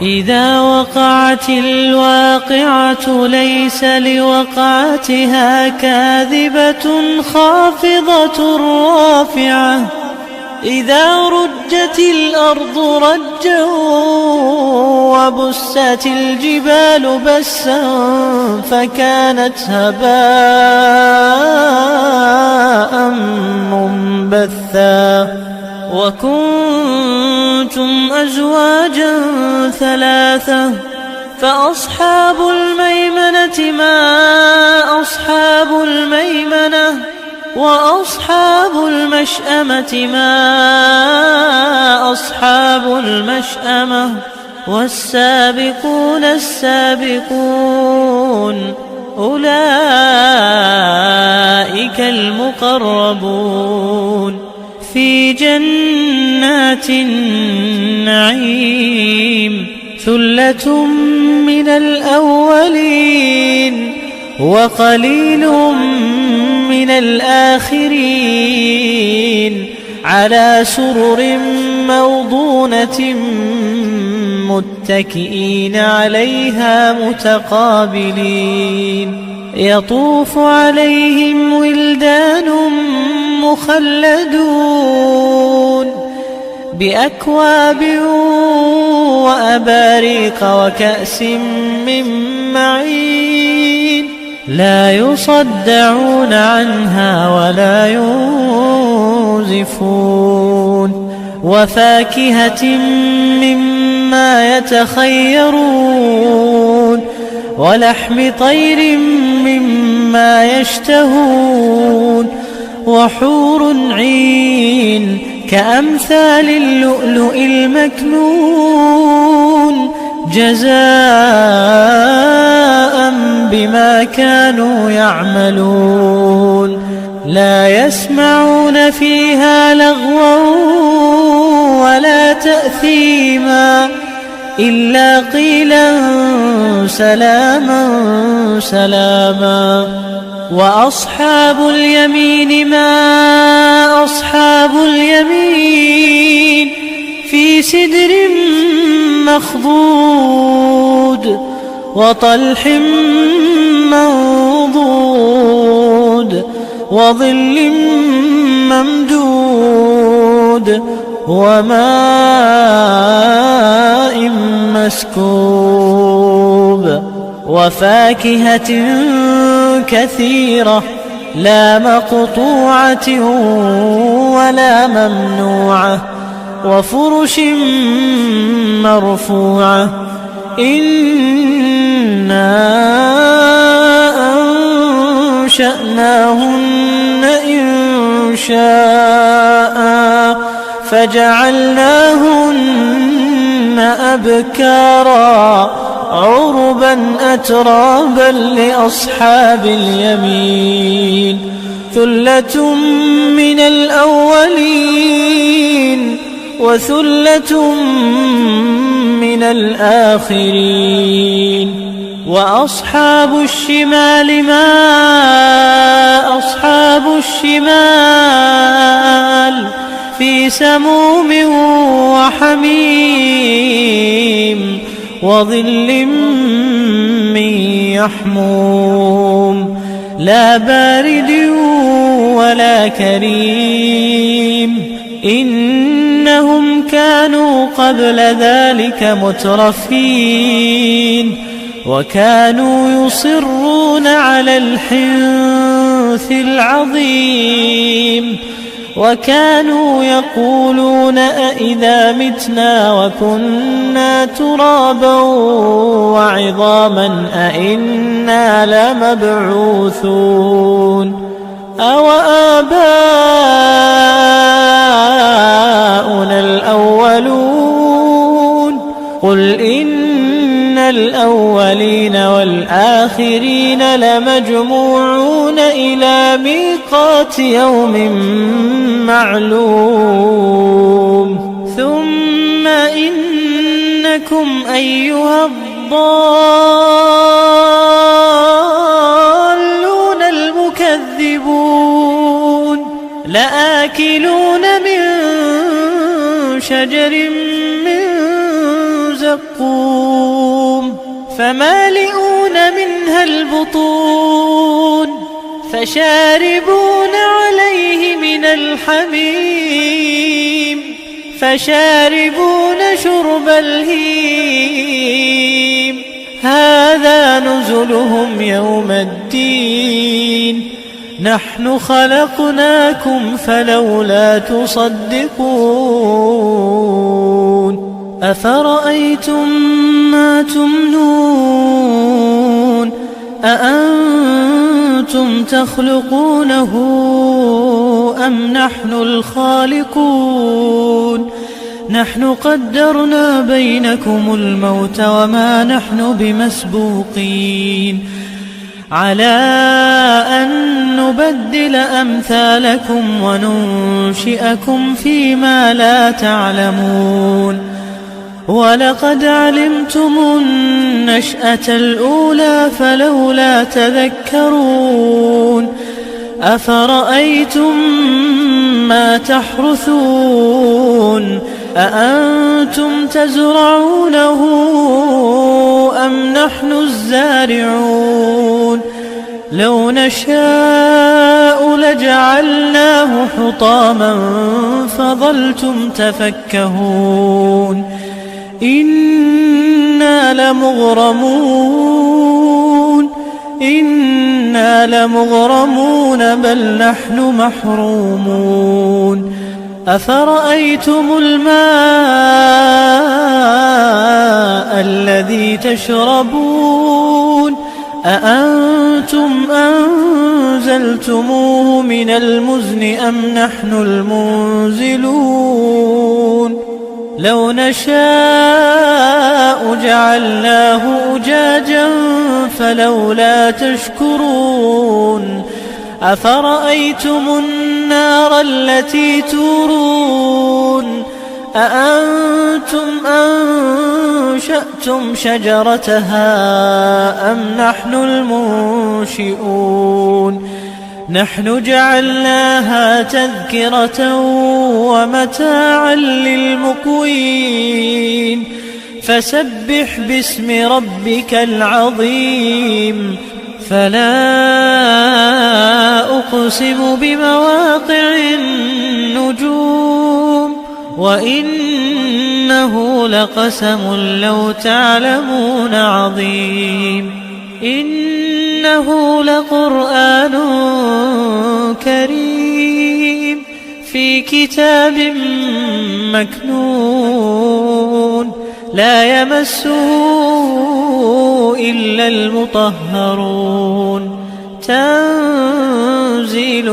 إذا وقعت الواقعة ليس لوقعتها كاذبة خافضة رافعة إذا رجت الأرض رجا وبست الجبال بسا فكانت هباء منبثا وكنتم أزواجا ثلاثة فأصحاب الميمنة ما أصحاب الميمنة وأصحاب المشأمة ما أصحاب المشأمة والسابقون السابقون أولئك المقربون في جنات النعيم ثلة من الأولين وقليل من الآخرين على سرر موضونة متكئين عليها متقابلين يطوف عليهم ولدان مخلدون بأكواب وأباريق وكأس من معين لا يصدعون عنها ولا ينزفون وفاكهة مما يتخيرون ولحم طير مما يشتهون وحور عين كأمثال اللؤلؤ المكنون جزاء بما كانوا يعملون لا يسمعون فيها لغوا ولا تأثيما إلا قيلا سلاما سلاما وأصحاب اليمين ما أصحاب اليمين في سدر مخضود وطلح منضود وظل ممدود وماء مسكوب وفاكهة كثيرة لا مقطوعة ولا ممنوعة وفرش مرفوعة إنا أنشأناهن إنشاء فجعلناهن أبكارا عربا أترابا لأصحاب اليمين ثلة من الأولين وثلة من الآخرين وأصحاب الشمال ما أصحاب الشمال في سموم وحميم وظل من يحموم لا بارد ولا كريم إنهم كانوا قبل ذلك مترفين وكانوا يصرون على الحنث العظيم وكانوا يقولون أئذا متنا وكنا ترابا وعظاما أئنا لمبعوثون أو آباؤنا الأولون قل إن الأولين والآخرين لمجموعون إلى ميقات يوم معلوم ثم إنكم أيها الضالون المكذبون لآكلون من شجر من زقوم فمالئون منها البطون فشاربون عليه من الحميم فشاربون شرب الهيم هذا نزلهم يوم الدين نحن خلقناكم فلولا تصدقون أفرأيتم ما تمنون أأنتم تخلقونه أم نحن الخالقون نحن قدرنا بينكم الموت وما نحن بمسبوقين على أن نبدل أمثالكم وننشئكم فيما لا تعلمون ولقد علمتم النشأة الأولى فلولا تذكرون أفرأيتم ما تحرثون أأنتم تزرعونه أم نحن الزارعون لو نشاء لجعلناه حطاما فظلتم تفكهون إنا لمغرمون بل نحن محرومون أفرأيتم الماء الذي تشربون أأنتم أنزلتموه من المزن أم نحن المنزلون لو نشاء جعلناه أجاجا فلولا تشكرون أفرأيتم النار التي تورون أأنتم أنشأتم شجرتها أم نحن المنشئون نحن جعلناها تذكرة ومتاعا للمقوين فسبح باسم ربك العظيم فلا أقسم بمواقع النجوم وإنه لقسم لو تعلمون عظيم إنه لقرآن كريم في كتاب مكنون لا يمسه إلا المطهرون تنزيل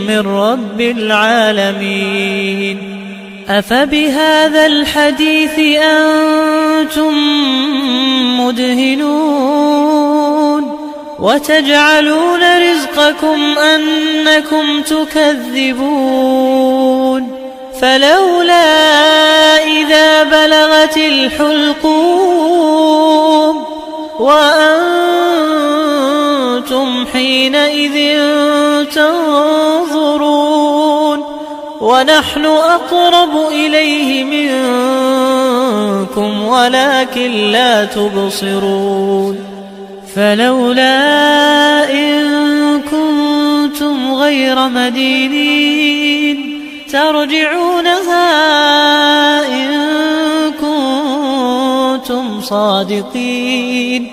من رب العالمين أفبهذا الحديث أنتم مدهنون وتجعلون رزقكم أنكم تكذبون فلولا إذا بلغت الحلقوم وأنتم حينئذ تنظرون ونحن أقرب إليه منكم ولكن لا تبصرون فلولا إن كنتم غير مدينين ترجعونها إن كنتم صادقين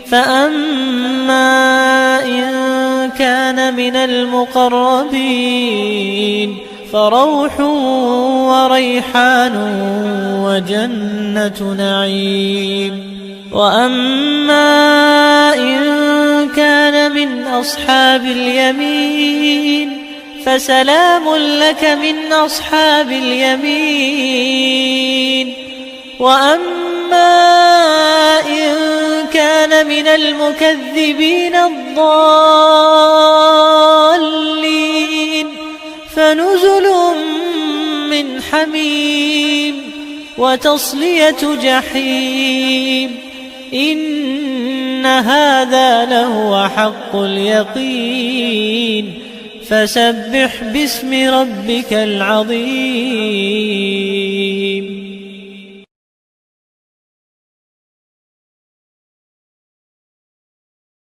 فأما إن كان من المقربين فروح وريحان وجنة نعيم وأما إن كان من أصحاب اليمين فسلام لك من أصحاب اليمين وأما إن كان من المكذبين الضالين فنزل من حميم وتصلية جحيم إن هذا لهو حق اليقين فسبح باسم ربك العظيم